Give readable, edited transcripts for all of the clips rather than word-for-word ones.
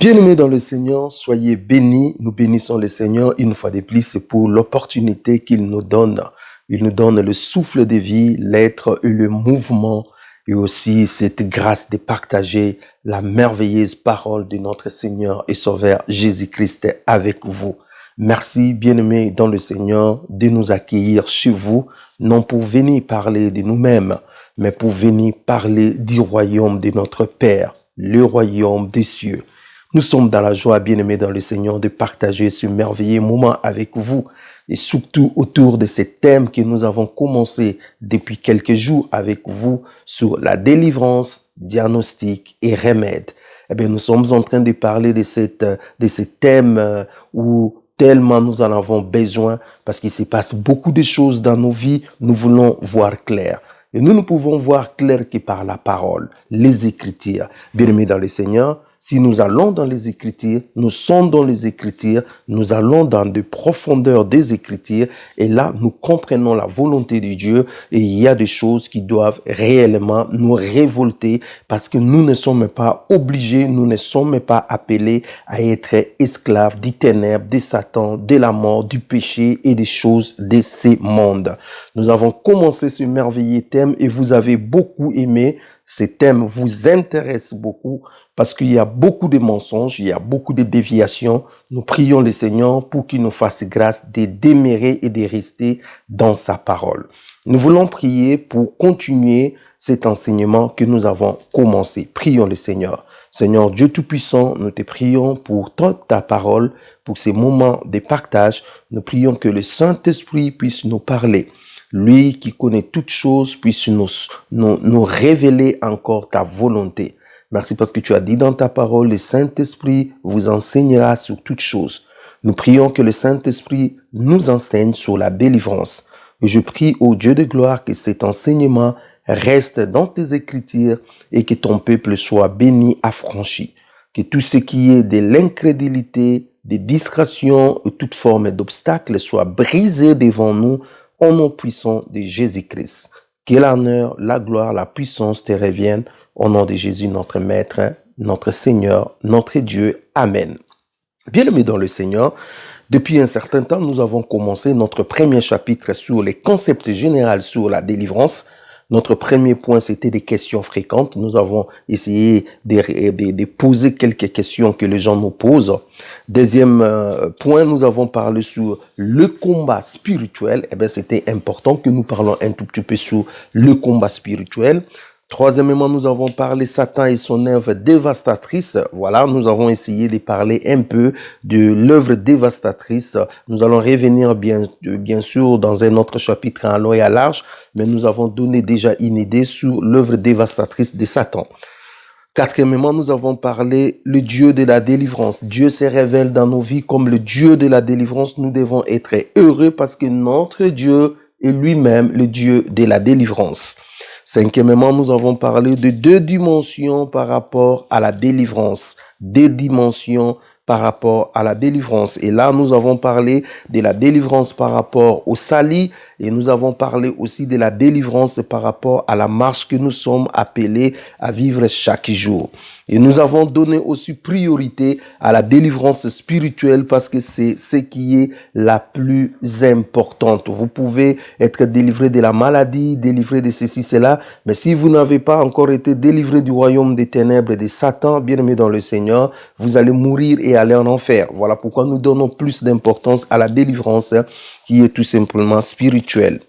Bien-aimés dans le Seigneur, soyez bénis. Nous bénissons le Seigneur une fois de plus pour l'opportunité qu'il nous donne. Il nous donne le souffle de vie, l'être et le mouvement, et aussi cette grâce de partager la merveilleuse parole de notre Seigneur et Sauveur Jésus-Christ avec vous. Merci, bien-aimés dans le Seigneur, de nous accueillir chez vous, non pour venir parler de nous-mêmes, mais pour venir parler du royaume de notre Père, le royaume des cieux. Nous sommes dans la joie, bien-aimés dans le Seigneur, de partager ce merveilleux moment avec vous et surtout autour de ces thèmes que nous avons commencé depuis quelques jours avec vous sur la délivrance, diagnostic et remède. Eh bien, nous sommes en train de parler de ces thèmes où tellement nous en avons besoin parce qu'il se passe beaucoup de choses dans nos vies. Nous voulons voir clair. Et nous ne pouvons voir clair que par la parole, les Écritures. Bien-aimés dans le Seigneur, si nous allons dans les Écritures, nous sommes dans les Écritures, nous allons dans de profondeurs des Écritures et là, nous comprenons la volonté de Dieu et il y a des choses qui doivent réellement nous révolter parce que nous ne sommes pas obligés, nous ne sommes pas appelés à être esclaves des ténèbres, de Satan, de la mort, du péché et des choses de ces mondes. Nous avons commencé ce merveilleux thème et vous avez beaucoup aimé. Ces thèmes vous intéressent beaucoup parce qu'il y a beaucoup de mensonges, il y a beaucoup de déviations. Nous prions le Seigneur pour qu'il nous fasse grâce de demeurer et de rester dans sa parole. Nous voulons prier pour continuer cet enseignement que nous avons commencé. Prions le Seigneur. Seigneur Dieu Tout-Puissant, nous te prions pour toute ta parole, pour ces moments de partage. Nous prions que le Saint-Esprit puisse nous parler. Lui qui connaît toutes choses puisse nous révéler encore ta volonté. Merci parce que tu as dit dans ta parole, le Saint-Esprit vous enseignera sur toutes choses. Nous prions que le Saint-Esprit nous enseigne sur la délivrance. Et je prie au Dieu de gloire que cet enseignement reste dans tes Écritures et que ton peuple soit béni, affranchi. Que tout ce qui est de l'incrédulité, des distractions et toute forme d'obstacle soit brisé devant nous au nom puissant de Jésus-Christ. Que l'honneur, la gloire, la puissance te reviennent au nom de Jésus, notre Maître, notre Seigneur, notre Dieu. Amen. Bien-aimés dans le Seigneur, depuis un certain temps, nous avons commencé notre premier chapitre sur les concepts généraux sur la délivrance. Notre premier point, c'était des questions fréquentes. Nous avons essayé de poser quelques questions que les gens nous posent. Deuxième point, nous avons parlé sur le combat spirituel. Eh bien, c'était important que nous parlons un tout petit peu sur le combat spirituel. Troisièmement, nous avons parlé Satan et son œuvre dévastatrice. Voilà, nous avons essayé de parler un peu de l'œuvre dévastatrice. Nous allons revenir bien sûr dans un autre chapitre en long et à large, mais nous avons donné déjà une idée sur l'œuvre dévastatrice de Satan. Quatrièmement, nous avons parlé le Dieu de la délivrance. Dieu se révèle dans nos vies comme le Dieu de la délivrance. Nous devons être heureux parce que notre Dieu est lui-même le Dieu de la délivrance. Cinquièmement, nous avons parlé de deux dimensions par rapport à la délivrance. Deux dimensions par rapport à la délivrance. Et là, nous avons parlé de la délivrance par rapport au salut et nous avons parlé aussi de la délivrance par rapport à la marche que nous sommes appelés à vivre chaque jour. Et nous avons donné aussi priorité à la délivrance spirituelle parce que c'est ce qui est la plus importante. Vous pouvez être délivré de la maladie, délivré de ceci, cela, mais si vous n'avez pas encore été délivré du royaume des ténèbres et de Satan, bien-aimé dans le Seigneur, vous allez mourir et aller en enfer. Voilà pourquoi nous donnons plus d'importance à la délivrance qui est tout simplement spirituelle.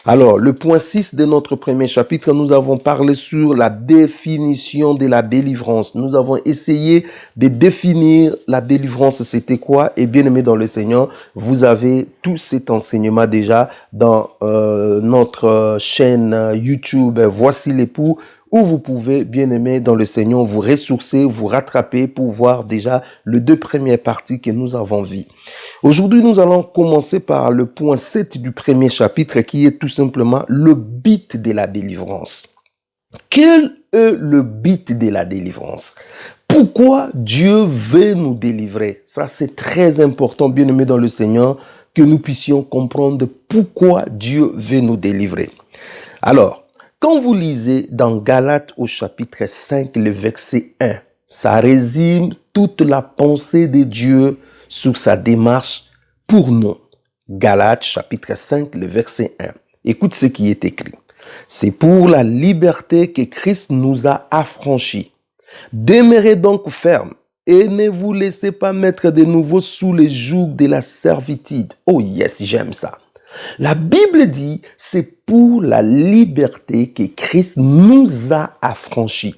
Alors, le point 6 de notre premier chapitre, nous avons parlé sur la définition de la délivrance. Nous avons essayé de définir la délivrance, c'était quoi? Et bien aimé dans le Seigneur, vous avez tout cet enseignement déjà dans notre chaîne YouTube Voici l'époux, où vous pouvez, bien aimé dans le Seigneur, vous ressourcer, vous rattraper pour voir déjà les deux premières parties que nous avons vues. Aujourd'hui, nous allons commencer par le point 7 du premier chapitre qui est tout simplement le but de la délivrance. Quel est le but de la délivrance? Pourquoi Dieu veut nous délivrer? Ça, c'est très important, bien aimé dans le Seigneur, que nous puissions comprendre pourquoi Dieu veut nous délivrer. Alors, quand vous lisez dans Galates au chapitre 5, le verset 1, Ça résume toute la pensée de Dieu sur sa démarche pour nous. Galates chapitre 5, le verset 1. Écoute ce qui est écrit. C'est pour la liberté que Christ nous a affranchis. Demeurez donc fermes et ne vous laissez pas mettre de nouveau sous le joug de la servitude. Oh yes, j'aime ça. La Bible dit, c'est pour la liberté que Christ nous a affranchis.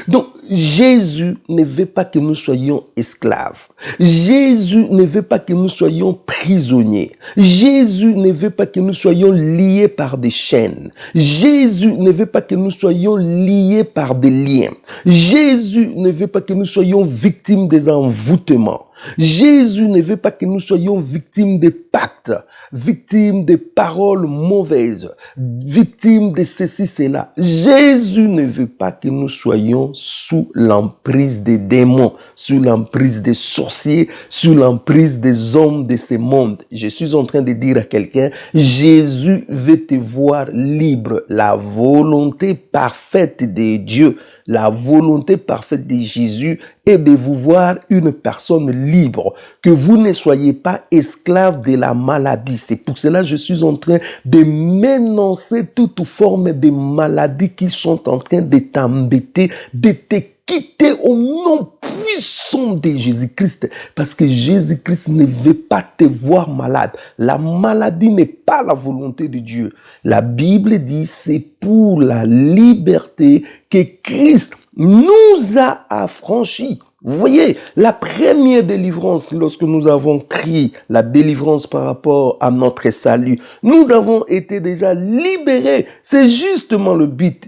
Donc, Jésus ne veut pas que nous soyons esclaves. Jésus ne veut pas que nous soyons prisonniers. Jésus ne veut pas que nous soyons liés par des chaînes. Jésus ne veut pas que nous soyons liés par des liens. Jésus ne veut pas que nous soyons victimes des envoûtements. Jésus ne veut pas que nous soyons victimes des pactes, victimes des paroles mauvaises, victimes de ceci, cela. Jésus ne veut pas que nous soyons sous l'emprise des démons, sous l'emprise des sorciers, sous l'emprise des hommes de ce monde. Je suis en train de dire à quelqu'un, Jésus veut te voir libre. La volonté parfaite de Dieu, la volonté parfaite de Jésus est de vous voir une personne libre, que vous ne soyez pas esclave de la maladie. C'est pour cela que je suis en train de m'énoncer toute forme de maladie qui sont en train de t'embêter, de te quitter au nom puissant de Jésus-Christ, parce que Jésus-Christ ne veut pas te voir malade. La maladie n'est pas la volonté de Dieu. La Bible dit c'est pour la liberté que Christ nous a affranchis. Vous voyez, la première délivrance, lorsque nous avons crié la délivrance par rapport à notre salut, nous avons été déjà libérés. C'est justement le but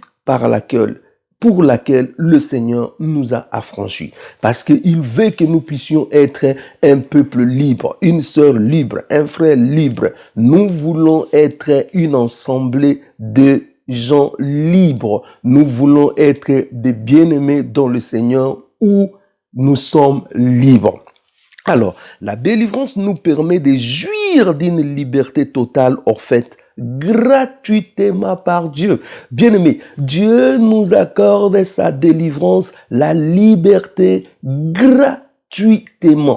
pour laquelle le Seigneur nous a affranchis. Parce qu'il veut que nous puissions être un peuple libre, une sœur libre, un frère libre. Nous voulons être une assemblée de gens libres. Nous voulons être des bien-aimés dans le Seigneur où nous sommes libres. Alors, la délivrance nous permet de jouir d'une liberté totale offerte gratuitement par Dieu. Bien-aimé, Dieu nous accorde sa délivrance, la liberté gratuitement.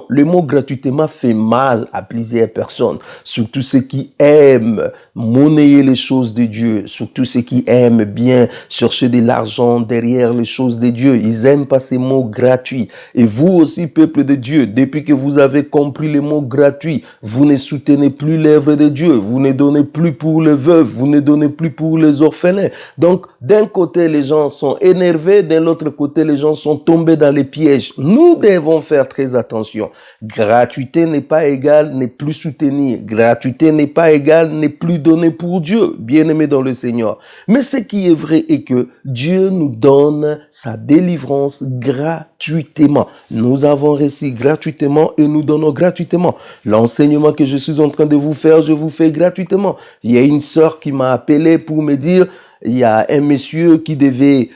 Le mot gratuitement fait mal à plusieurs personnes, surtout ceux qui aiment monnayer les choses de Dieu, surtout ceux qui aiment bien chercher de l'argent derrière les choses de Dieu. Ils aiment pas ces mots gratuits. Et vous aussi, peuple de Dieu, depuis que vous avez compris les mots gratuits, vous ne soutenez plus l'œuvre de Dieu, vous ne donnez plus pour les veuves, vous ne donnez plus pour les orphelins. Donc, d'un côté, les gens sont énervés, de l'autre côté, les gens sont tombés dans les pièges. Nous devons faire très attention. Gratuité n'est pas égale, n'est plus soutenir. Gratuité n'est pas égale, n'est plus donner pour Dieu, bien-aimé dans le Seigneur. Mais ce qui est vrai est que Dieu nous donne sa délivrance gratuitement. Nous avons reçu gratuitement et nous donnons gratuitement. L'enseignement que je suis en train de vous faire, je vous fais gratuitement. Il y a une sœur qui m'a appelé pour me dire, il y a un monsieur qui devait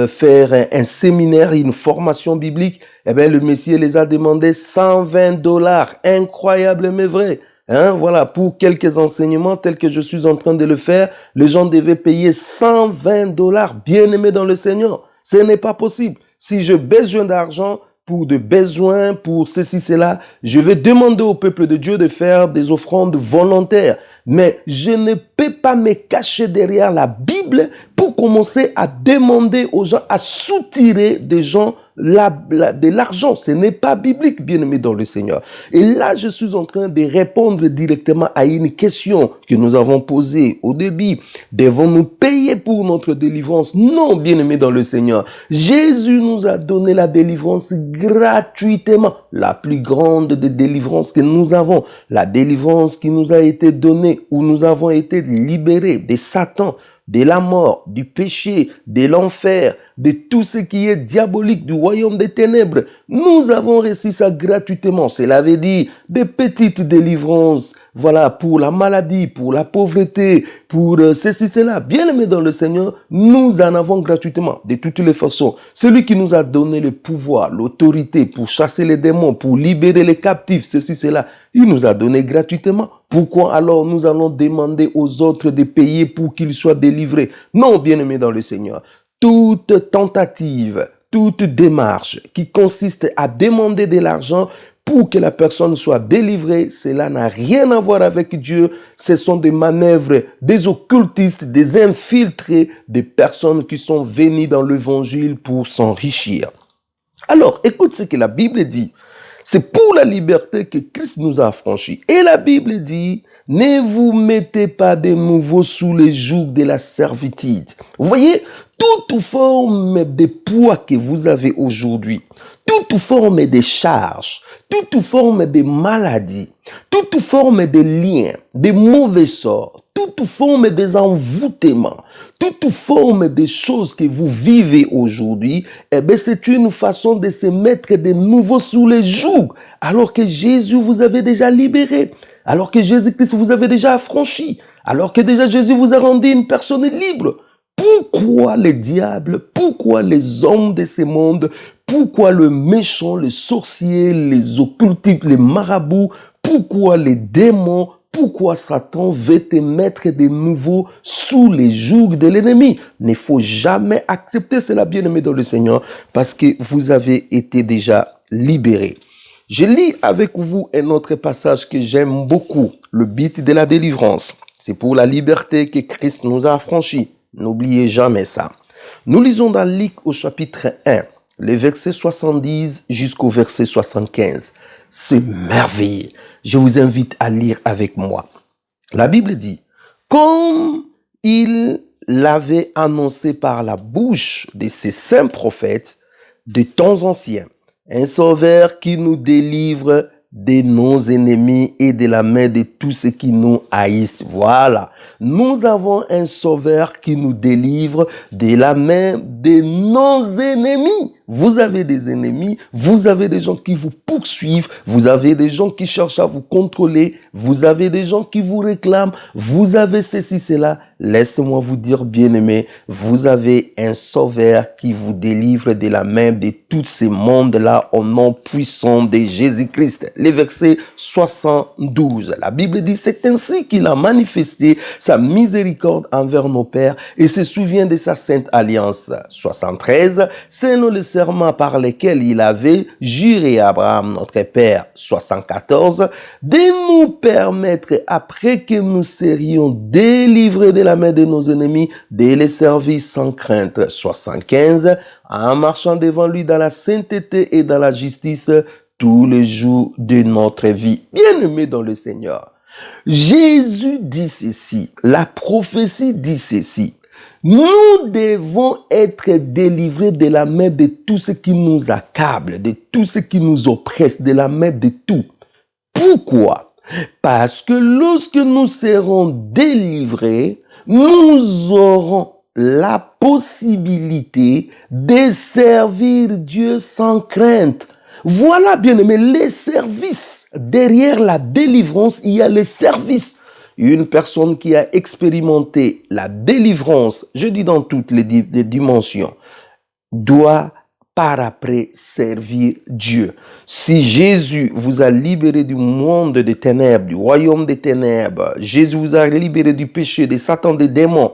faire un séminaire, une formation biblique. Eh bien, le monsieur les a demandé $120. Incroyable mais vrai. Voilà, pour quelques enseignements tels que je suis en train de le faire, les gens devaient payer $120. Bien-aimés dans le Seigneur, ce n'est pas possible. Si je besoin d'argent pour de besoins, pour ceci, cela, je vais demander au peuple de Dieu de faire des offrandes volontaires. Mais je ne peux pas me cacher derrière la Bible pour commencer à demander aux gens, à soutirer des gens de l'argent. Ce n'est pas biblique, bien-aimé dans le Seigneur. Et là, je suis en train de répondre directement à une question que nous avons posée au début. Devons-nous payer pour notre délivrance? Non, bien-aimé dans le Seigneur. Jésus nous a donné la délivrance gratuitement. La plus grande des délivrances que nous avons. La délivrance qui nous a été donnée, où nous avons été libérés de Satan, de la mort, du péché, de l'enfer, de tout ce qui est diabolique, du royaume des ténèbres. Nous avons reçu ça gratuitement. Cela veut dire des petites délivrances, voilà, pour la maladie, pour la pauvreté, pour ceci, cela. Bien-aimés dans le Seigneur, nous en avons gratuitement, de toutes les façons. Celui qui nous a donné le pouvoir, l'autorité pour chasser les démons, pour libérer les captifs, ceci, cela, il nous a donné gratuitement. Pourquoi alors nous allons demander aux autres de payer pour qu'ils soient délivrés? Non, bien-aimés dans le Seigneur. Toute tentative, toute démarche qui consiste à demander de l'argent pour que la personne soit délivrée, cela n'a rien à voir avec Dieu. Ce sont des manœuvres des occultistes, des infiltrés, des personnes qui sont venues dans l'évangile pour s'enrichir. Alors, écoute ce que la Bible dit. C'est pour la liberté que Christ nous a affranchis. Et la Bible dit, ne vous mettez pas de nouveau sous les jougs de la servitude. Vous voyez, toute forme de poids que vous avez aujourd'hui, toute forme de charge, toute forme de maladie, toute forme de lien, de mauvais sorts, toute forme des envoûtements, toute forme de choses que vous vivez aujourd'hui, eh bien, c'est une façon de se mettre de nouveau sous les jougs, alors que Jésus vous avait déjà libéré, alors que Jésus-Christ vous avait déjà affranchi, alors que déjà Jésus vous a rendu une personne libre. Pourquoi les diables, pourquoi les hommes de ce monde, pourquoi le méchant, les sorciers, les occultistes, les marabouts, pourquoi les démons, pourquoi Satan veut te mettre de nouveau sous les jougs de l'ennemi? Il ne faut jamais accepter cela, bien-aimé dans le Seigneur, parce que vous avez été déjà libérés. Je lis avec vous un autre passage que j'aime beaucoup, le but de la délivrance. C'est pour la liberté que Christ nous a affranchis. N'oubliez jamais ça. Nous lisons dans Luc au chapitre 1, les versets 70 jusqu'au verset 75. C'est merveilleux. Je vous invite à lire avec moi. La Bible dit, comme il l'avait annoncé par la bouche de ses saints prophètes de temps anciens, un sauveur qui nous délivre de nos ennemis et de la main de tous ceux qui nous haïssent. Voilà. Nous avons un sauveur qui nous délivre de la main de nos ennemis. Vous avez des ennemis, vous avez des gens qui vous poursuivent, vous avez des gens qui cherchent à vous contrôler, vous avez des gens qui vous réclament, vous avez ceci, cela. Laissez-moi vous dire, bien-aimés, vous avez un sauveur qui vous délivre de la main de tous ces mondes-là au nom puissant de Jésus-Christ. Le verset 72, la Bible dit, c'est ainsi qu'il a manifesté sa miséricorde envers nos pères et se souvient de sa sainte alliance. 73, c'est nous le serment par lesquels il avait juré à Abraham, notre père. 74, de nous permettre, après que nous serions délivrés de la main de nos ennemis, de les servir sans crainte. 75, en marchant devant lui dans la sainteté et dans la justice tous les jours de notre vie. Bien-aimés dans le Seigneur, Jésus dit ceci, la prophétie dit ceci. Nous devons être délivrés de la main de tout ce qui nous accable, de tout ce qui nous oppresse, de la main de tout. Pourquoi? Parce que lorsque nous serons délivrés, nous aurons la possibilité de servir Dieu sans crainte. Voilà, bien aimé, les services. Derrière la délivrance, il y a les services. Une personne qui a expérimenté la délivrance, je dis dans toutes les dimensions, doit par après servir Dieu. Si Jésus vous a libéré du monde des ténèbres, du royaume des ténèbres, Jésus vous a libéré du péché, des Satan, des démons,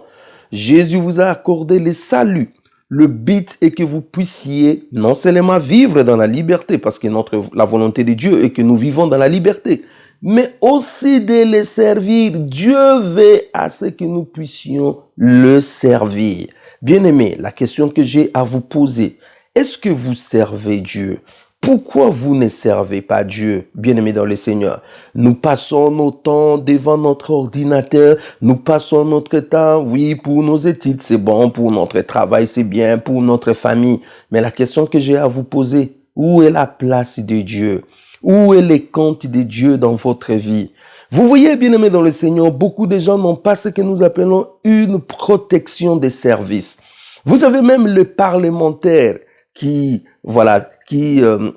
Jésus vous a accordé le salut. Le but est que vous puissiez non seulement vivre dans la liberté, parce que la volonté de Dieu est que nous vivons dans la liberté, mais aussi de le servir. Dieu veut à ce que nous puissions le servir. Bien-aimés, la question que j'ai à vous poser, est-ce que vous servez Dieu? Pourquoi vous ne servez pas Dieu, bien-aimés dans le Seigneur? Nous passons nos temps devant notre ordinateur, nous passons notre temps, oui, pour nos études, c'est bon, pour notre travail, c'est bien, pour notre famille. Mais la question que j'ai à vous poser, où est la place de Dieu? Où est le compte de Dieu dans votre vie? Vous voyez, bien-aimés dans le Seigneur, beaucoup de gens n'ont pas ce que nous appelons une protection des services. Vous avez même le parlementaire qui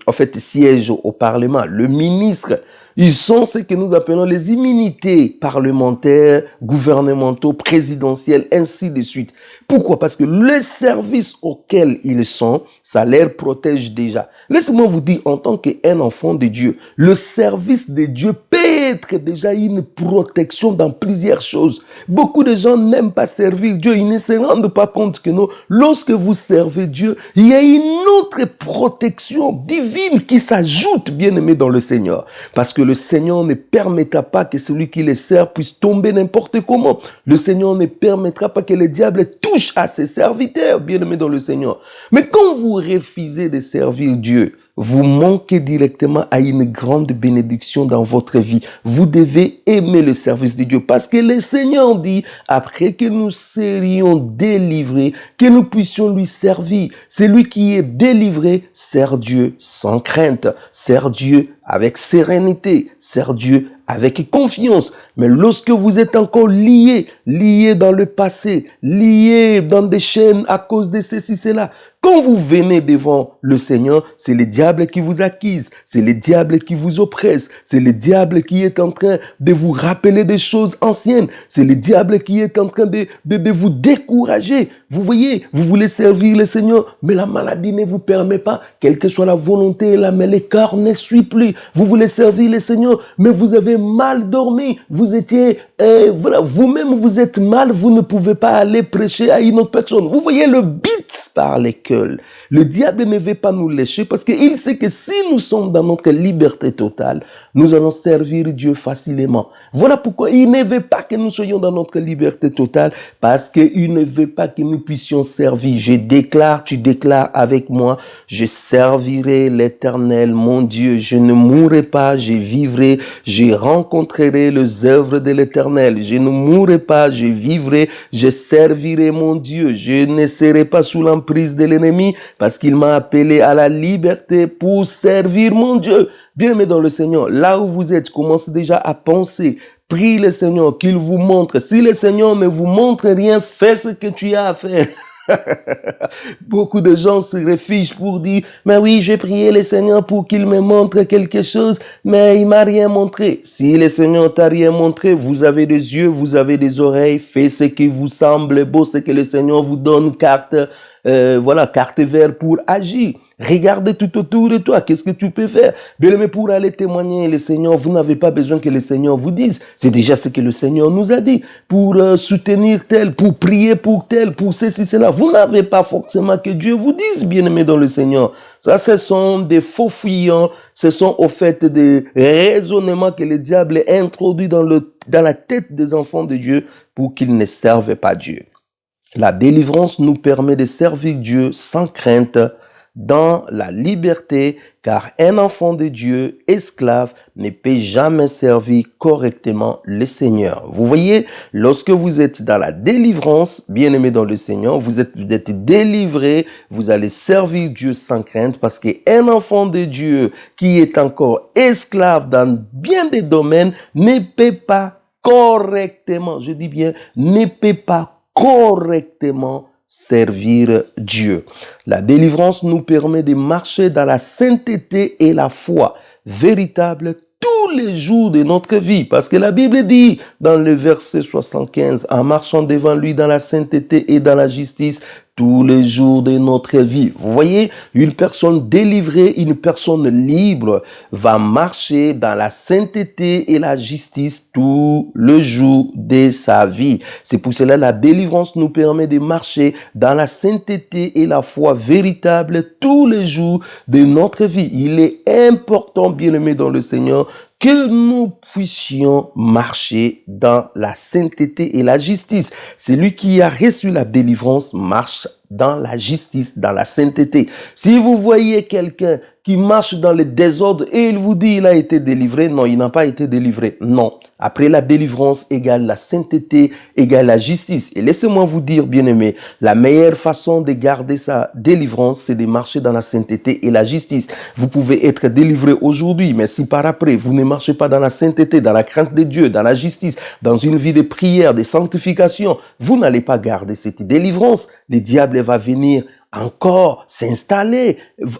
en fait, siège au Parlement, le ministre. Ils ont ce que nous appelons les immunités parlementaires, gouvernementaux, présidentielles, ainsi de suite. Pourquoi? Parce que le service auquel ils sont, ça les protège déjà. Laissez-moi vous dire, en tant qu'un enfant de Dieu, le service de Dieu peut être déjà une protection dans plusieurs choses. Beaucoup de gens n'aiment pas servir Dieu. Ils ne se rendent pas compte que non, lorsque vous servez Dieu, il y a une autre protection divine qui s'ajoute, bien aimé dans le Seigneur. Parce que le Seigneur ne permettra pas que celui qui les sert puisse tomber n'importe comment. Le Seigneur ne permettra pas que le diable touche à ses serviteurs, bien aimé dans le Seigneur. Mais quand vous refusez de servir Dieu, vous manquez directement à une grande bénédiction dans votre vie. Vous devez aimer le service de Dieu parce que le Seigneur dit, après que nous serions délivrés, que nous puissions lui servir. Celui qui est délivré sert Dieu sans crainte, sert Dieu avec sérénité, sert Dieu avec confiance. Mais lorsque vous êtes encore lié dans le passé, lié dans des chaînes à cause de ceci, cela, quand vous venez devant le Seigneur, c'est le diable qui vous accuse, c'est le diable qui vous oppresse, c'est le diable qui est en train de vous rappeler des choses anciennes, c'est le diable qui est en train de vous décourager. Vous voyez, vous voulez servir le Seigneur, mais la maladie ne vous permet pas, quelle que soit la volonté, mais le cœur ne suit plus. Vous voulez servir le Seigneur, mais vous avez mal dormi, vous étiez, vous-même vous êtes mal, vous ne pouvez pas aller prêcher à une autre personne. Vous voyez le but par lesquels le diable ne veut pas nous lécher parce qu'il sait que si nous sommes dans notre liberté totale, nous allons servir Dieu facilement. Voilà pourquoi il ne veut pas que nous soyons dans notre liberté totale parce qu'il ne veut pas que nous puissions servir. Je déclare, tu déclares avec moi, je servirai l'Éternel, mon Dieu. Je ne mourrai pas, je vivrai, je rencontrerai les œuvres de l'Éternel. Je ne mourrai pas, je vivrai, je servirai mon Dieu. Je ne serai pas sous l'emprise de l'ennemi parce qu'il m'a appelé à la liberté pour servir mon Dieu. Bien-aimés dans le Seigneur, là où vous êtes, commencez déjà à penser. Prie le Seigneur qu'il vous montre. Si le Seigneur ne vous montre rien, fais ce que tu as à faire. Beaucoup de gens se réfugient pour dire, mais oui, j'ai prié le Seigneur pour qu'il me montre quelque chose, mais il m'a rien montré. Si le Seigneur t'a rien montré, vous avez des yeux, vous avez des oreilles, faites ce qui vous semble beau, ce que le Seigneur vous donne, carte verte pour agir. Regarde tout autour de toi. Qu'est-ce que tu peux faire? Bien-aimé, pour aller témoigner le Seigneur, vous n'avez pas besoin que le Seigneur vous dise. C'est déjà ce que le Seigneur nous a dit. Pour soutenir tel, pour prier pour tel, pour ceci, cela. Vous n'avez pas forcément que Dieu vous dise, bien-aimé dans le Seigneur. Ça, ce sont des faux fuyants. Ce sont au fait des raisonnements que le diable introduit dans la tête des enfants de Dieu pour qu'ils ne servent pas Dieu. La délivrance nous permet de servir Dieu sans crainte, dans la liberté, car un enfant de Dieu, esclave, ne peut jamais servir correctement le Seigneur. Vous voyez, lorsque vous êtes dans la délivrance, bien-aimé dans le Seigneur, vous êtes délivré, vous allez servir Dieu sans crainte, parce qu'un enfant de Dieu qui est encore esclave dans bien des domaines ne peut pas correctement, je dis bien, ne peut pas correctement servir Dieu. La délivrance nous permet de marcher dans la sainteté et la foi véritable tous les jours de notre vie. Parce que la Bible dit dans le verset 75, en marchant devant lui dans la sainteté et dans la justice, tous les jours de notre vie. Vous voyez, une personne délivrée, une personne libre va marcher dans la sainteté et la justice tous les jours de sa vie. C'est pour cela la délivrance nous permet de marcher dans la sainteté et la foi véritable tous les jours de notre vie. Il est important, bien-aimé dans le Seigneur, que nous puissions marcher dans la sainteté et la justice. Celui qui a reçu la délivrance marche dans la justice, dans la sainteté. Si vous voyez quelqu'un qui marche dans le désordre et il vous dit il a été délivré, non, il n'a pas été délivré. Non. Après la délivrance égale la sainteté, égale la justice. Et laissez-moi vous dire, bien-aimé, la meilleure façon de garder sa délivrance, c'est de marcher dans la sainteté et la justice. Vous pouvez être délivré aujourd'hui, mais si par après, vous ne marchez pas dans la sainteté, dans la crainte de Dieu, dans la justice, dans une vie de prière, de sanctification, vous n'allez pas garder cette délivrance. Le diable va venir encore s'installer,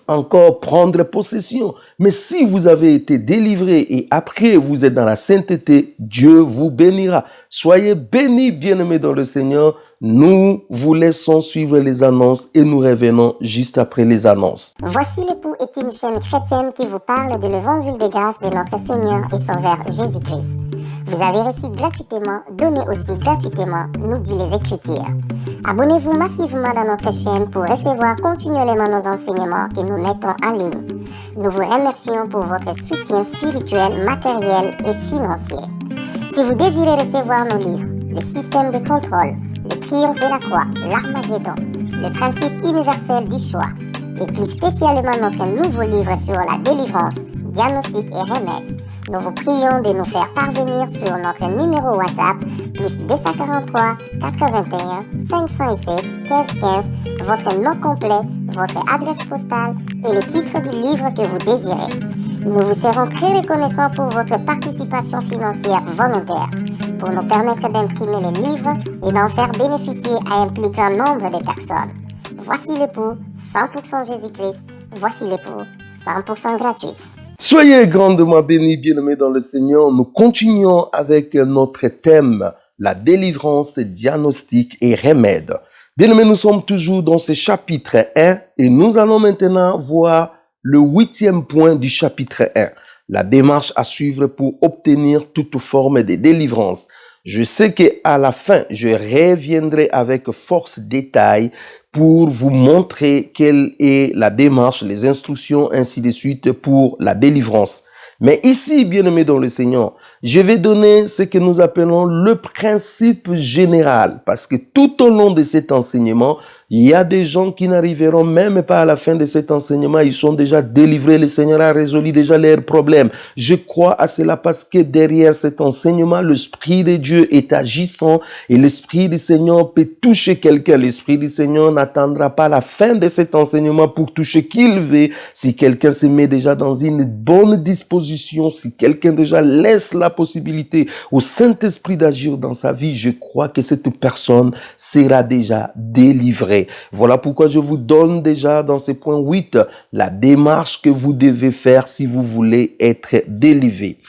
encore prendre possession. Mais si vous avez été délivré et après vous êtes dans la sainteté, Dieu vous bénira. Soyez bénis, bien-aimés dans le Seigneur. Nous vous laissons suivre les annonces et nous revenons juste après les annonces. Voici l'époux est une chaîne chrétienne qui vous parle de l'évangile de grâce de notre Seigneur et Sauveur Jésus-Christ. Vous avez reçu gratuitement, donné aussi gratuitement, nous dit les Écritures. Abonnez-vous massivement dans notre chaîne pour recevoir continuellement nos enseignements que nous mettons en ligne. Nous vous remercions pour votre soutien spirituel, matériel et financier. Si vous désirez recevoir nos livres, le système de contrôle, le triomphe de la croix, l'Armageddon, le principe universel du choix, et plus spécialement notre nouveau livre sur la délivrance, diagnostic et remède, nous vous prions de nous faire parvenir sur notre numéro WhatsApp plus 243 81 507 15 15 votre nom complet, votre adresse postale et le titre du livre que vous désirez. Nous vous serons très reconnaissants pour votre participation financière volontaire pour nous permettre d'imprimer le livre et d'en faire bénéficier à un plus grand nombre de personnes. Voici l'époux 100% Jésus-Christ, voici l'époux 100% gratuit. Soyez grandement bénis, bien-aimés dans le Seigneur. Nous continuons avec notre thème, la délivrance, diagnostic et remède. Bien-aimés, nous sommes toujours dans ce chapitre 1 et nous allons maintenant voir le 8e point du chapitre 1. La démarche à suivre pour obtenir toute forme de délivrance. Je sais qu'à la fin, je reviendrai avec force détail pour vous montrer quelle est la démarche, les instructions, ainsi de suite pour la délivrance. Mais ici, bien-aimés dans le Seigneur, je vais donner ce que nous appelons le principe général, parce que tout au long de cet enseignement, il y a des gens qui n'arriveront même pas à la fin de cet enseignement, ils sont déjà délivrés, le Seigneur a résolu déjà leurs problèmes. Je crois à cela parce que derrière cet enseignement, l'Esprit de Dieu est agissant et l'Esprit du Seigneur peut toucher quelqu'un. L'Esprit du Seigneur n'attendra pas la fin de cet enseignement pour toucher qui il veut. Si quelqu'un se met déjà dans une bonne disposition, si quelqu'un déjà laisse la possibilité au Saint-Esprit d'agir dans sa vie, je crois que cette personne sera déjà délivrée. Voilà pourquoi je vous donne déjà dans ce point 8 la démarche que vous devez faire si vous voulez être délivré.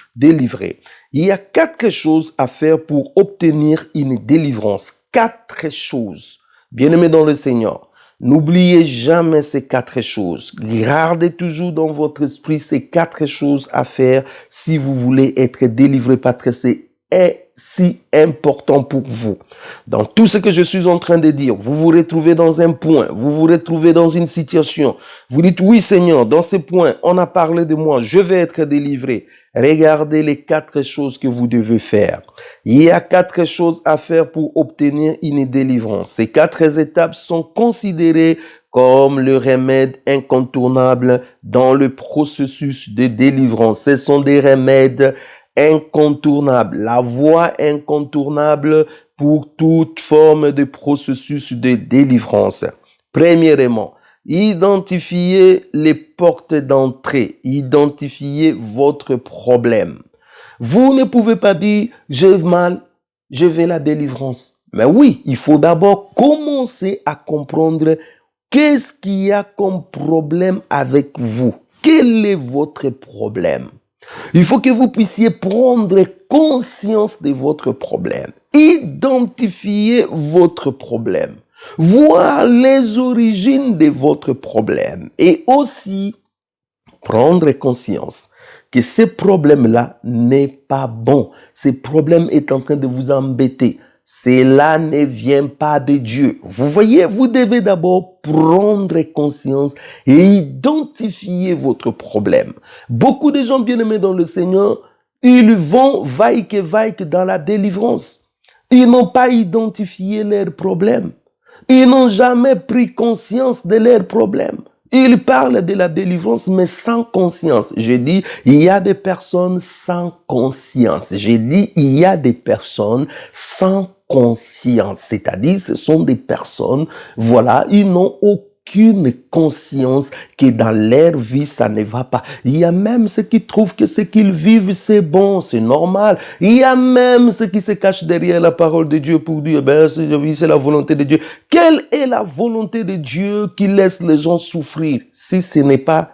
Il y a 4 choses à faire pour obtenir une délivrance. 4 choses. Bien-aimés dans le Seigneur, n'oubliez jamais ces 4 choses. Gardez toujours dans votre esprit ces 4 choses à faire si vous voulez être délivré, parce que c'est si important pour vous. Dans tout ce que je suis en train de dire, vous vous retrouvez dans un point, vous vous retrouvez dans une situation. Vous dites, oui Seigneur, dans ce point, on a parlé de moi, je vais être délivré. Regardez les 4 choses que vous devez faire. Il y a 4 choses à faire pour obtenir une délivrance. Ces 4 étapes sont considérées comme le remède incontournable dans le processus de délivrance. Ce sont des remèdes incontournable, la voie incontournable pour toute forme de processus de délivrance. Premièrement, identifiez les portes d'entrée, identifiez votre problème. Vous ne pouvez pas dire, j'ai mal, je veux la délivrance. Mais oui, il faut d'abord commencer à comprendre qu'est-ce qu'il y a comme problème avec vous. Quel est votre problème? Il faut que vous puissiez prendre conscience de votre problème, identifier votre problème, voir les origines de votre problème et aussi prendre conscience que ce problème-là n'est pas bon. Ce problème est en train de vous embêter. Cela ne vient pas de Dieu. Vous voyez, vous devez d'abord prendre conscience et identifier votre problème. Beaucoup de gens bien-aimés dans le Seigneur, ils vont vaille que dans la délivrance. Ils n'ont pas identifié leurs problèmes. Ils n'ont jamais pris conscience de leurs problèmes. Ils parlent de la délivrance, mais sans conscience. J'ai dit, il y a des personnes sans conscience. J'ai dit, il y a des personnes sans conscience. C'est-à-dire, ce sont des personnes, voilà, ils n'ont aucune aucune conscience que dans leur vie, ça ne va pas. Il y a même ceux qui trouvent que ce qu'ils vivent, c'est bon, c'est normal. Il y a même ceux qui se cachent derrière la parole de Dieu pour dire, c'est la volonté de Dieu. Quelle est la volonté de Dieu qui laisse les gens souffrir si ce n'est pas,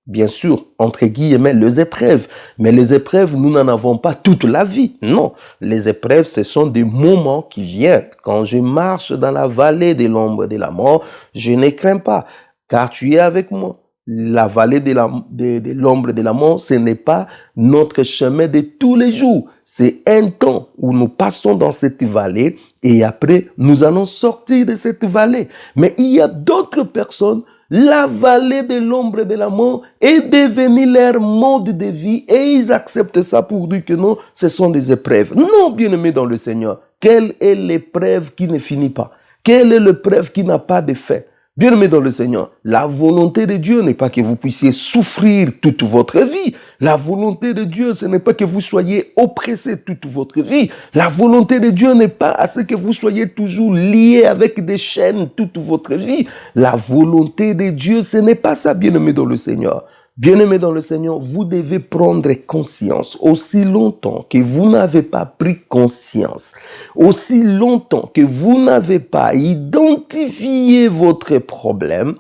bien sûr, entre guillemets, les épreuves. Mais les épreuves, nous n'en avons pas toute la vie. Non, les épreuves, ce sont des moments qui viennent. Quand je marche dans la vallée de l'ombre de la mort, je ne crains pas, car tu es avec moi. La vallée de l'ombre de la mort, ce n'est pas notre chemin de tous les jours. C'est un temps où nous passons dans cette vallée et après, nous allons sortir de cette vallée. Mais il y a d'autres personnes, la vallée de l'ombre de la mort est devenue leur mode de vie et ils acceptent ça pour dire que non, ce sont des épreuves. Non, bien-aimés dans le Seigneur, quelle est l'épreuve qui ne finit pas? Quelle est l'épreuve qui n'a pas de fin? Bien-aimés dans le Seigneur, la volonté de Dieu n'est pas que vous puissiez souffrir toute votre vie. La volonté de Dieu, ce n'est pas que vous soyez oppressés toute votre vie. La volonté de Dieu n'est pas à ce que vous soyez toujours liés avec des chaînes toute votre vie. La volonté de Dieu, ce n'est pas ça, bien-aimés dans le Seigneur. Bien-aimés dans le Seigneur, vous devez prendre conscience. Aussi longtemps que vous n'avez pas pris conscience, aussi longtemps que vous n'avez pas identifié votre problème,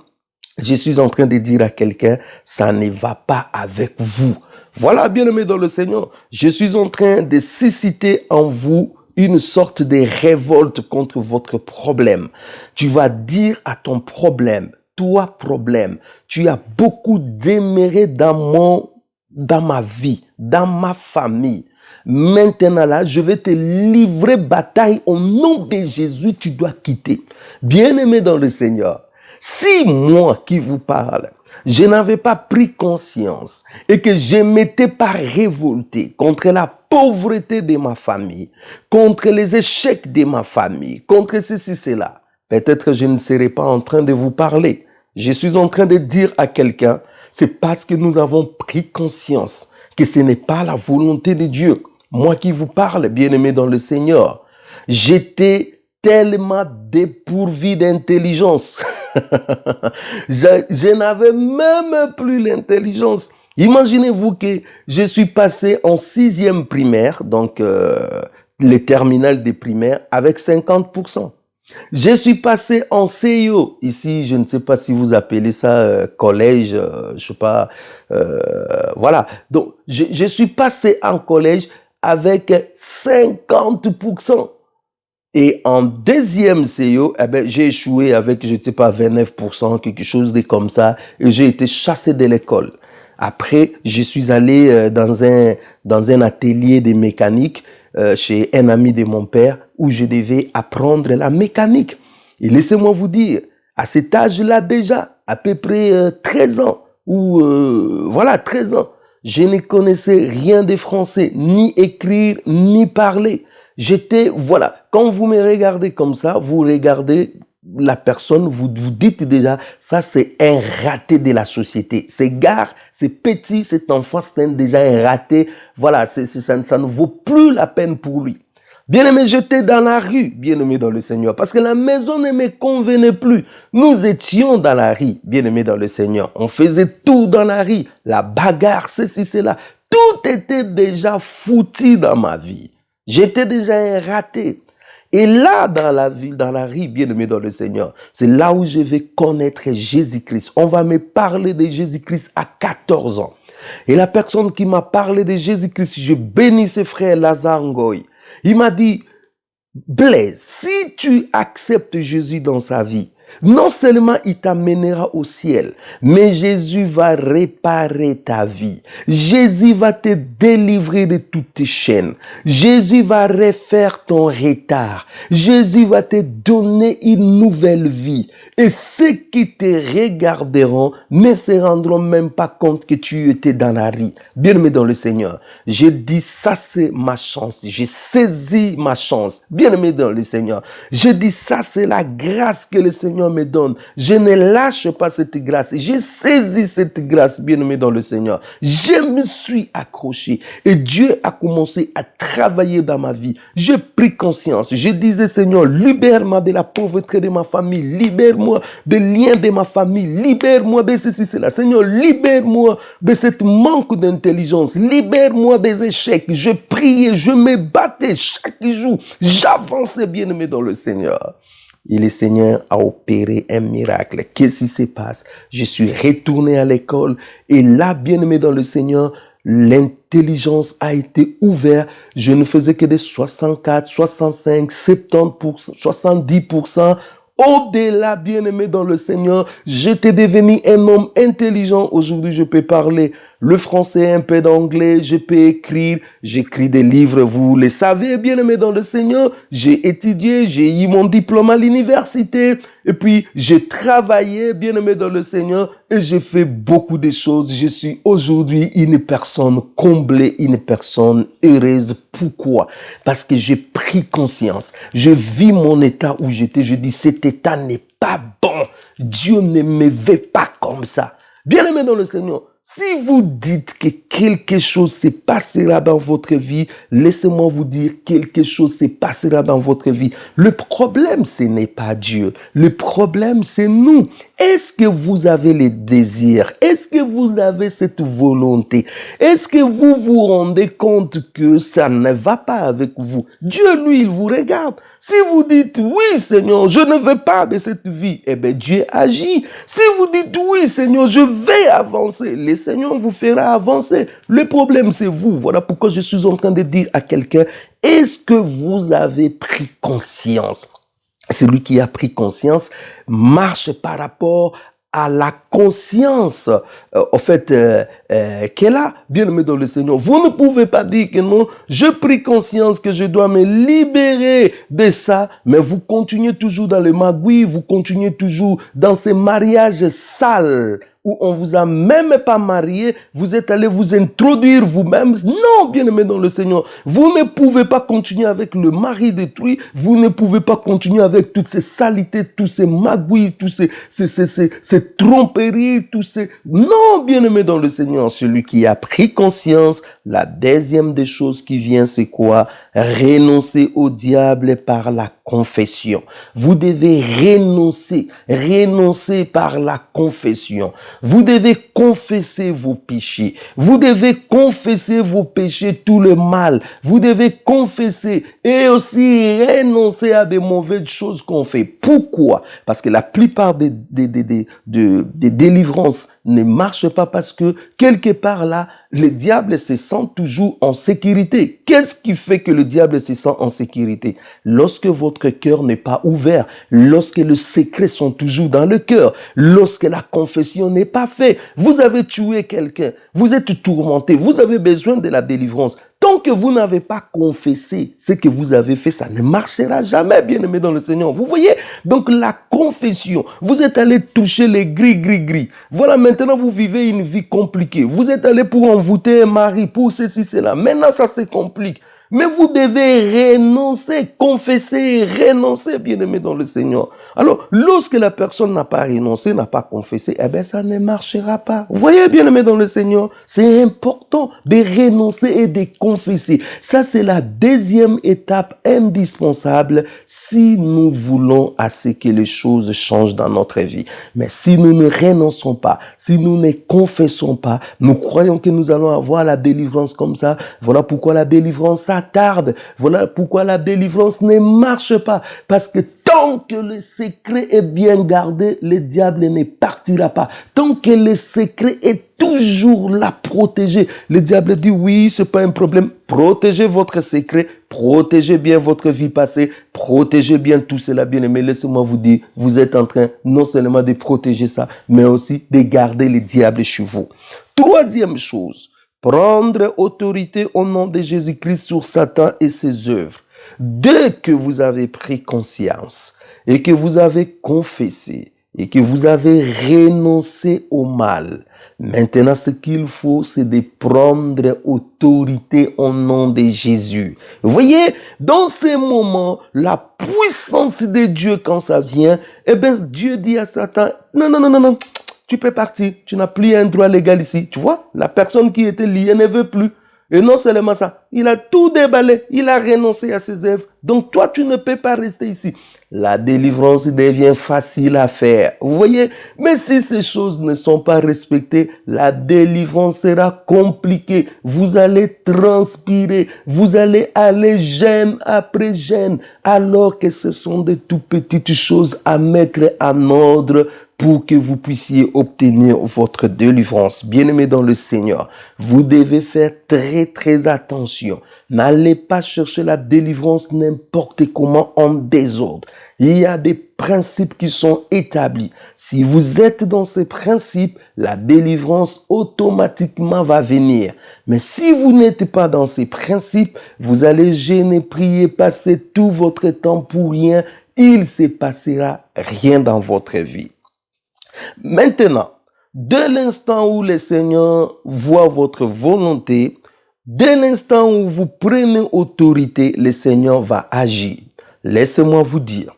je suis en train de dire à quelqu'un, ça ne va pas avec vous. Voilà, bien-aimés dans le Seigneur, je suis en train de susciter en vous une sorte de révolte contre votre problème. Tu vas dire à ton problème, toi problème, tu as beaucoup démérité dans ma vie, dans ma famille. Maintenant là, je vais te livrer bataille au nom de Jésus, tu dois quitter. Bien-aimé dans le Seigneur, si moi qui vous parle, je n'avais pas pris conscience et que je m'étais pas révolté contre la pauvreté de ma famille, contre les échecs de ma famille, contre ceci, cela, peut-être je ne serais pas en train de vous parler. Je suis en train de dire à quelqu'un, c'est parce que nous avons pris conscience que ce n'est pas la volonté de Dieu. Moi qui vous parle, bien-aimé dans le Seigneur, j'étais tellement dépourvu d'intelligence. je n'avais même plus l'intelligence. Imaginez-vous que je suis passé en 6e primaire, donc les terminales des primaires, avec 50%. Je suis passé en CIO. Ici, je ne sais pas si vous appelez ça collège, je sais pas. Voilà. Donc, je suis passé en collège avec 50%. Et en 2e CIO, j'ai échoué avec, je ne sais pas, 29%, quelque chose de comme ça. Et j'ai été chassé de l'école. Après, je suis allé dans un atelier de mécanique chez un ami de mon père où je devais apprendre la mécanique. Et laissez-moi vous dire, à cet âge-là déjà, à peu près 13 ans, ou 13 ans, je ne connaissais rien de français, ni écrire, ni parler. Quand vous me regardez comme ça, vous regardez la personne, vous dites déjà, ça c'est un raté de la société. C'est gars, c'est petit, cet enfant, c'est déjà un raté. Voilà, ça ne vaut plus la peine pour lui. Bien-aimé, j'étais dans la rue, bien-aimé dans le Seigneur, parce que la maison ne me convenait plus. Nous étions dans la rue, bien-aimé dans le Seigneur. On faisait tout dans la rue, la bagarre, ceci, cela. Tout était déjà foutu dans ma vie. J'étais déjà un raté. Et là, dans la ville, dans la rue, bien-aimé dans le Seigneur, c'est là où je vais connaître Jésus-Christ. On va me parler de Jésus-Christ à 14 ans. Et la personne qui m'a parlé de Jésus-Christ, je bénis ses frères Lazare Ngoy. Il m'a dit, Blaise, si tu acceptes Jésus dans sa vie, non seulement il t'amènera au ciel, mais Jésus va réparer ta vie. Jésus va te délivrer de toutes tes chaînes. Jésus va refaire ton retard. Jésus va te donner une nouvelle vie. Et ceux qui te regarderont ne se rendront même pas compte que tu étais dans la rue. Bien-aimé dans le Seigneur, je dis ça c'est ma chance. J'ai saisi ma chance. Bien-aimé dans le Seigneur, je dis ça c'est la grâce que le Seigneur Seigneur me donne, je ne lâche pas cette grâce. J'ai saisi cette grâce, bien-aimé dans le Seigneur. Je me suis accroché et Dieu a commencé à travailler dans ma vie. J'ai pris conscience. Je disais, Seigneur, libère-moi de la pauvreté de ma famille, libère-moi des liens de ma famille, libère-moi de ceci, cela. Seigneur, libère-moi de cette manque d'intelligence, libère-moi des échecs. Je priais, je me battais chaque jour. J'avançais, bien-aimé dans le Seigneur. Et le Seigneur a opéré un miracle. Qu'est-ce qui se passe? Je suis retourné à l'école et là, bien-aimé dans le Seigneur, l'intelligence a été ouverte. Je ne faisais que des 64, 65, 70%, 70%. Au-delà, bien-aimé dans le Seigneur, j'étais devenu un homme intelligent. Aujourd'hui, je peux parler le français, un peu d'anglais, je peux écrire, j'écris des livres, vous le savez, bien-aimé dans le Seigneur. J'ai étudié, j'ai eu mon diplôme à l'université, et puis j'ai travaillé, bien-aimé dans le Seigneur, et j'ai fait beaucoup de choses. Je suis aujourd'hui une personne comblée, une personne heureuse. Pourquoi? Parce que j'ai pris conscience. Je vis mon état où j'étais. Je dis, cet état n'est pas bon. Dieu ne me veut pas comme ça. Bien-aimé dans le Seigneur, si vous dites que quelque chose se passera dans votre vie, laissez-moi vous dire, quelque chose se passera dans votre vie. Le problème, ce n'est pas Dieu. Le problème, c'est nous. Est-ce que vous avez les désirs? Est-ce que vous avez cette volonté? Est-ce que vous vous rendez compte que ça ne va pas avec vous? Dieu, lui, il vous regarde. Si vous dites, oui, Seigneur, je ne veux pas de cette vie, eh bien, Dieu agit. Si vous dites, oui, Seigneur, je vais avancer, le Seigneur vous fera avancer. Le problème, c'est vous. Voilà pourquoi je suis en train de dire à quelqu'un, est-ce que vous avez pris conscience? Celui qui a pris conscience marche par rapport à la conscience, qu'elle a, bien-aimé dans le Seigneur. Vous ne pouvez pas dire que non, je pris conscience que je dois me libérer de ça, mais vous continuez toujours dans le magouille, vous continuez toujours dans ces mariages sales, où on vous a même pas marié, vous êtes allé vous introduire vous-même. Non, bien-aimé dans le Seigneur, vous ne pouvez pas continuer avec le mari détruit, vous ne pouvez pas continuer avec toutes ces saletés, tous ces magouilles, tous ces tromperies, tous ces... Non, bien-aimé dans le Seigneur, celui qui a pris conscience, la deuxième des choses qui vient, c'est quoi? Renoncer au diable par la confession. Vous devez renoncer par la confession. Vous devez confesser vos péchés. Vous devez confesser vos péchés, tout le mal. Vous devez confesser et aussi renoncer à des mauvaises choses qu'on fait. Pourquoi? Parce que la plupart des délivrances ne marchent pas parce que quelque part là, le diable se sent toujours en sécurité. Qu'est-ce qui fait que le diable se sent en sécurité? Lorsque votre cœur n'est pas ouvert, lorsque les secrets sont toujours dans le cœur, lorsque la confession n'est pas faite, vous avez tué quelqu'un, vous êtes tourmenté, vous avez besoin de la délivrance. Tant que vous n'avez pas confessé ce que vous avez fait, ça ne marchera jamais, bien-aimé dans le Seigneur. Vous voyez? Donc la confession, vous êtes allé toucher les gris. Voilà, maintenant vous vivez une vie compliquée. Vous êtes allé pour envoûter un mari, pour ceci, cela. Maintenant ça se complique. Mais vous devez renoncer, confesser et renoncer, bien-aimé dans le Seigneur. Alors, lorsque la personne n'a pas renoncé, n'a pas confessé, eh bien, ça ne marchera pas. Vous voyez, bien-aimé dans le Seigneur, c'est important de renoncer et de confesser. Ça, c'est la deuxième étape indispensable si nous voulons à ce que les choses changent dans notre vie. Mais si nous ne renonçons pas, si nous ne confessons pas, nous croyons que nous allons avoir la délivrance comme ça. Voilà pourquoi la délivrance tarde. Voilà pourquoi la délivrance ne marche pas. Parce que tant que le secret est bien gardé, le diable ne partira pas. Tant que le secret est toujours là protégé, le diable dit oui, c'est pas un problème. Protégez votre secret, protégez bien votre vie passée, protégez bien tout cela, bien aimé. Laissez-moi vous dire, vous êtes en train non seulement de protéger ça, mais aussi de garder le diable chez vous. Troisième chose, prendre autorité au nom de Jésus-Christ sur Satan et ses œuvres. Dès que vous avez pris conscience et que vous avez confessé et que vous avez renoncé au mal, Maintenant, ce qu'il faut, c'est de prendre autorité au nom de Jésus. Vous voyez, dans ces moments, la puissance de Dieu, quand ça vient, eh bien, Dieu dit à Satan, non, non, non, non, non, tu peux partir, tu n'as plus un droit légal ici. Tu vois, la personne qui était liée ne veut plus. Et non seulement ça, il a tout déballé, il a renoncé à ses œuvres. Donc toi, tu ne peux pas rester ici. La délivrance devient facile à faire. Vous voyez? Mais si ces choses ne sont pas respectées, la délivrance sera compliquée. Vous allez transpirer, vous allez aller gêne après gêne, alors que ce sont de toutes petites choses à mettre en ordre pour que vous puissiez obtenir votre délivrance. Bien-aimés dans le Seigneur, vous devez faire très, très attention. N'allez pas chercher la délivrance n'importe comment en désordre. Il y a des principes qui sont établis. Si vous êtes dans ces principes, la délivrance automatiquement va venir. Mais si vous n'êtes pas dans ces principes, vous allez gêner, prier, passer tout votre temps pour rien. Il ne se passera rien dans votre vie. Maintenant, dès l'instant où le Seigneur voit votre volonté, dès l'instant où vous prenez autorité, le Seigneur va agir. Laissez-moi vous dire,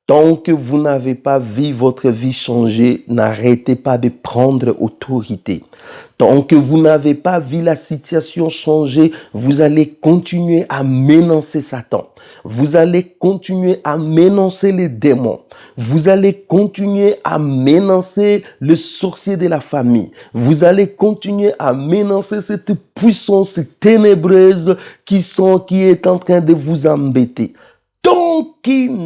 tant que vous n'avez pas vu votre vie changer, n'arrêtez pas de prendre autorité. Tant que vous n'avez pas vu la situation changer, vous allez continuer à menacer Satan. Vous allez continuer à menacer les démons. Vous allez continuer à menacer le sorcier de la famille. Vous allez continuer à menacer cette puissance ténébreuse qui est en train de vous embêter. Tant qu'il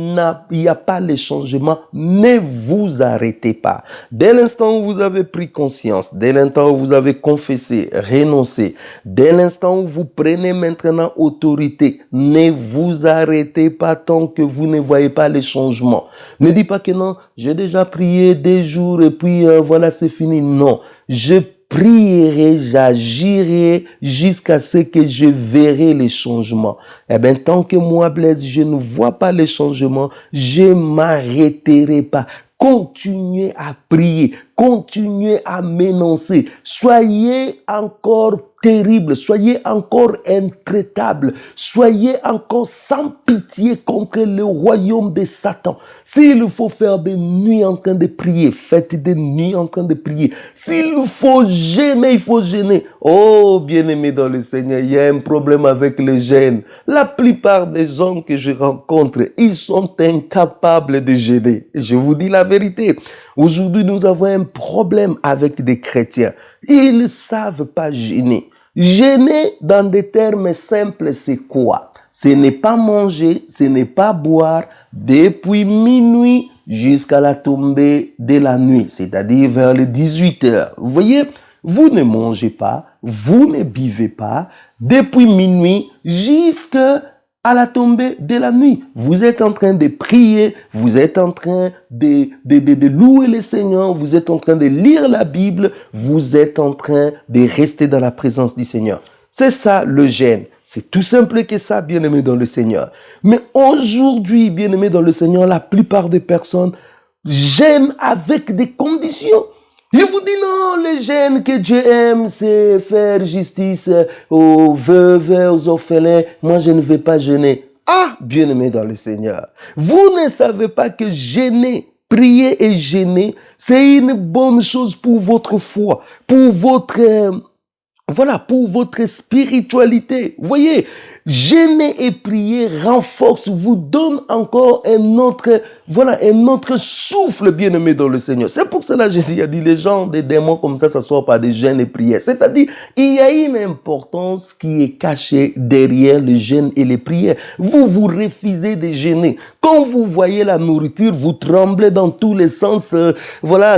n'y a pas le changement, ne vous arrêtez pas. Dès l'instant où vous avez pris conscience, dès l'instant où vous avez confessé, renoncé, dès l'instant où vous prenez maintenant autorité, ne vous arrêtez pas tant que vous ne voyez pas le changement. Ne dites pas que non, j'ai déjà prié des jours et puis voilà, c'est fini. Non, je prierai, j'agirai jusqu'à ce que je verrai les changements. Eh bien, tant que moi, Blaise, je ne vois pas les changements, je m'arrêterai pas. Continuez à prier, continuez à m'énoncer. Soyez encore terrible, soyez encore intraitable, soyez encore sans pitié contre le royaume de Satan. S'il faut faire des nuits en train de prier, faites des nuits en train de prier. S'il faut gêner, il faut gêner. Oh, bien-aimé dans le Seigneur, il y a un problème avec les gênes. La plupart des gens que je rencontre, ils sont incapables de gêner. Je vous dis la vérité. Aujourd'hui, nous avons un problème avec des chrétiens. Ils ne savent pas gêner. Gêner, dans des termes simples, c'est quoi? Ce n'est pas manger, ce n'est pas boire depuis minuit jusqu'à la tombée de la nuit, c'est-à-dire vers les 18 heures. Vous voyez, vous ne mangez pas, vous ne buvez pas depuis minuit jusqu'à la tombée de la nuit. Vous êtes en train de prier, vous êtes en train de louer le Seigneur, vous êtes en train de lire la Bible, vous êtes en train de rester dans la présence du Seigneur. C'est ça le jeûne. C'est tout simple que ça, bien-aimé dans le Seigneur. Mais aujourd'hui, bien-aimé dans le Seigneur, la plupart des personnes jeûnent avec des conditions. Il vous dit non, le jeûne que Dieu aime, c'est faire justice aux veuves, aux orphelins. Moi, je ne vais pas jeûner. Ah, bien-aimé dans le Seigneur, vous ne savez pas que jeûner, prier et jeûner, c'est une bonne chose pour votre foi, pour votre... pour votre spiritualité. Vous voyez, jeûner et prier renforce, vous donne encore un autre souffle, bien-aimé dans le Seigneur. C'est pour cela que Jésus a dit, les gens des démons comme ça s'assoient par des jeûnes et prières. C'est-à-dire, il y a une importance qui est cachée derrière le jeûne et les prières. Vous refusez de jeûner. Quand vous voyez la nourriture, vous tremblez dans tous les sens.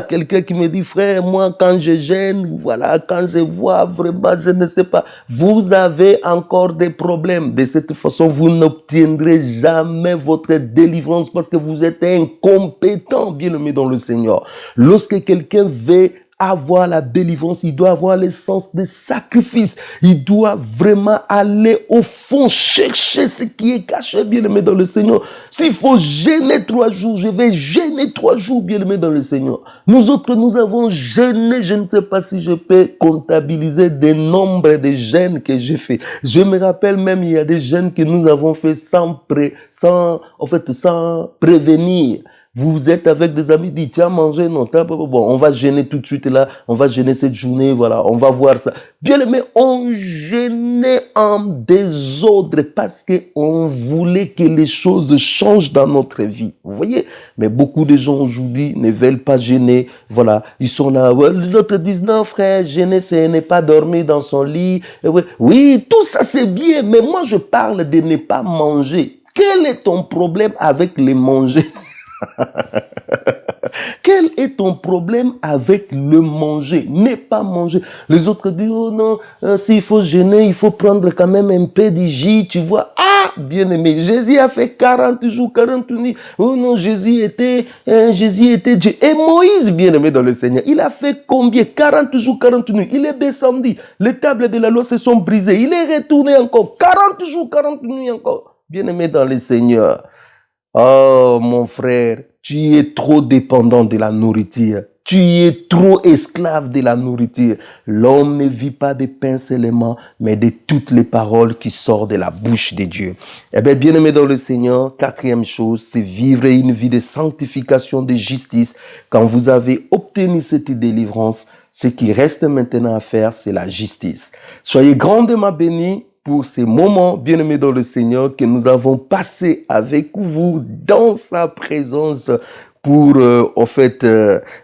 Quelqu'un qui me dit, frère, moi, quand je jeûne, quand je vois vraiment, je ne sais pas, vous avez encore des problèmes. De cette façon, vous n'obtiendrez jamais votre délivrance parce que vous êtes incompétent, bien-aimé dans le Seigneur. Lorsque quelqu'un veut avoir la délivrance, il doit avoir l'essence des sacrifices. Il doit vraiment aller au fond, chercher ce qui est caché, bien-aimé dans le Seigneur. S'il faut jeûner 3 jours, je vais jeûner 3 jours, bien-aimé dans le Seigneur. Nous autres, nous avons jeûné, je ne sais pas si je peux comptabiliser des nombres de jeûnes que j'ai fait. Je me rappelle même, il y a des jeûnes que nous avons fait sans prévenir. Vous êtes avec des amis, dites, tu as mangé, non, bon, on va jeûner tout de suite là, on va jeûner cette journée, voilà, on va voir ça. Bien aimé, on jeûnait en désordre parce qu'on voulait que les choses changent dans notre vie. Vous voyez? Mais beaucoup de gens aujourd'hui ne veulent pas jeûner, voilà, ils sont là, ouais, l'autre dit, non frère, jeûner, ce n'est pas dormir dans son lit. Oui, tout ça c'est bien, mais moi je parle de ne pas manger. Quel est ton problème avec les manger? Quel est ton problème avec le manger? Ne pas manger. Les autres disent, oh non, s'il faut jeûner, il faut prendre quand même un peu de jus, tu vois. Ah, bien aimé, Jésus a fait 40 jours, 40 nuits. Oh non, Jésus était Dieu. Et Moïse, bien aimé dans le Seigneur, il a fait combien? 40 jours, 40 nuits. Il est descendu. Les tables de la loi se sont brisées. Il est retourné encore. 40 jours, 40 nuits encore. Bien aimé dans le Seigneur. Oh, mon frère, tu es trop dépendant de la nourriture. Tu es trop esclave de la nourriture. L'homme ne vit pas de pain seulement, mais de toutes les paroles qui sortent de la bouche de Dieu. Eh bien, bien-aimé dans le Seigneur, 4e chose, c'est vivre une vie de sanctification, de justice. Quand vous avez obtenu cette délivrance, ce qui reste maintenant à faire, c'est la justice. Soyez grandement bénis pour ces moments, bien-aimés dans le Seigneur, que nous avons passés avec vous dans sa présence pour,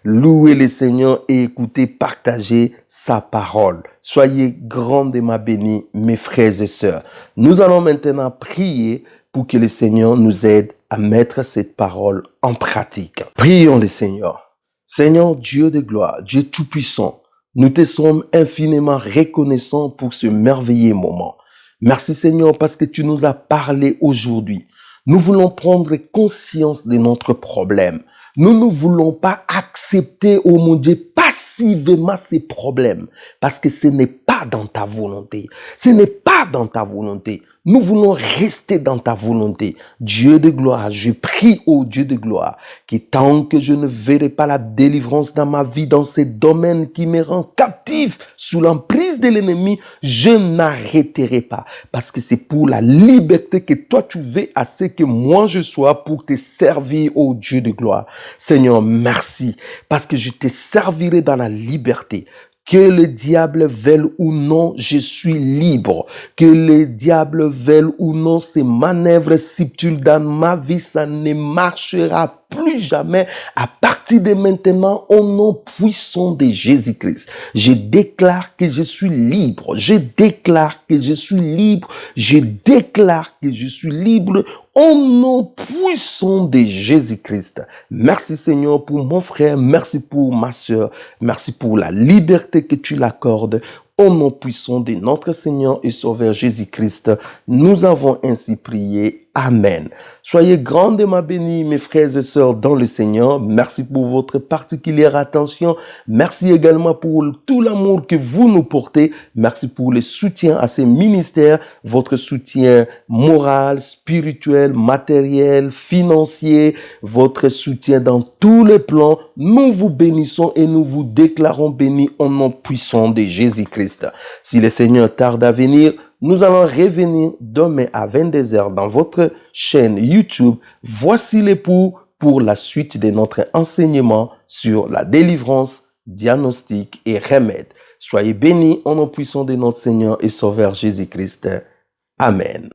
louer le Seigneur et écouter, partager sa parole. Soyez grandement bénis, mes frères et sœurs. Nous allons maintenant prier pour que le Seigneur nous aide à mettre cette parole en pratique. Prions le Seigneur. Seigneur Dieu de gloire, Dieu tout-puissant, nous te sommes infiniment reconnaissants pour ce merveilleux moment. Merci Seigneur parce que tu nous as parlé aujourd'hui. Nous voulons prendre conscience de notre problème. Nous ne voulons pas accepter, oh mon Dieu, passivement ces problèmes parce que ce n'est pas dans ta volonté. Ce n'est pas dans ta volonté. Nous voulons rester dans ta volonté. Dieu de gloire, je prie au Dieu de gloire que tant que je ne verrai pas la délivrance dans ma vie, dans ces domaines qui me rend captif sous l'emprise de l'ennemi, je n'arrêterai pas. Parce que c'est pour la liberté que toi tu veux à ce que moi je sois pour te servir au Dieu de gloire. Seigneur, merci parce que je te servirai dans la liberté. Que le diable veuille ou non, je suis libre. Que le diable veuille ou non, ces manœuvres subtiles dans ma vie, ça ne marchera plus jamais à partir de maintenant au nom puissant de Jésus-Christ. Je déclare que je suis libre. Je déclare que je suis libre. Je déclare que je suis libre au nom puissant de Jésus-Christ. Merci Seigneur pour mon frère. Merci pour ma sœur. Merci pour la liberté que tu l'accordes. Au nom puissant de notre Seigneur et Sauveur Jésus-Christ, nous avons ainsi prié. Amen. Soyez grandement bénis, mes frères et sœurs, dans le Seigneur. Merci pour votre particulière attention. Merci également pour tout l'amour que vous nous portez. Merci pour le soutien à ces ministères, votre soutien moral, spirituel, matériel, financier, votre soutien dans tous les plans. Nous vous bénissons et nous vous déclarons bénis au nom puissant de Jésus-Christ. Si le Seigneur tarde à venir, nous allons revenir demain à 22h dans votre chaîne YouTube. Voici l'époux pour la suite de notre enseignement sur la délivrance, diagnostic et remède. Soyez bénis au nom puissant de notre Seigneur et Sauveur Jésus-Christ. Amen.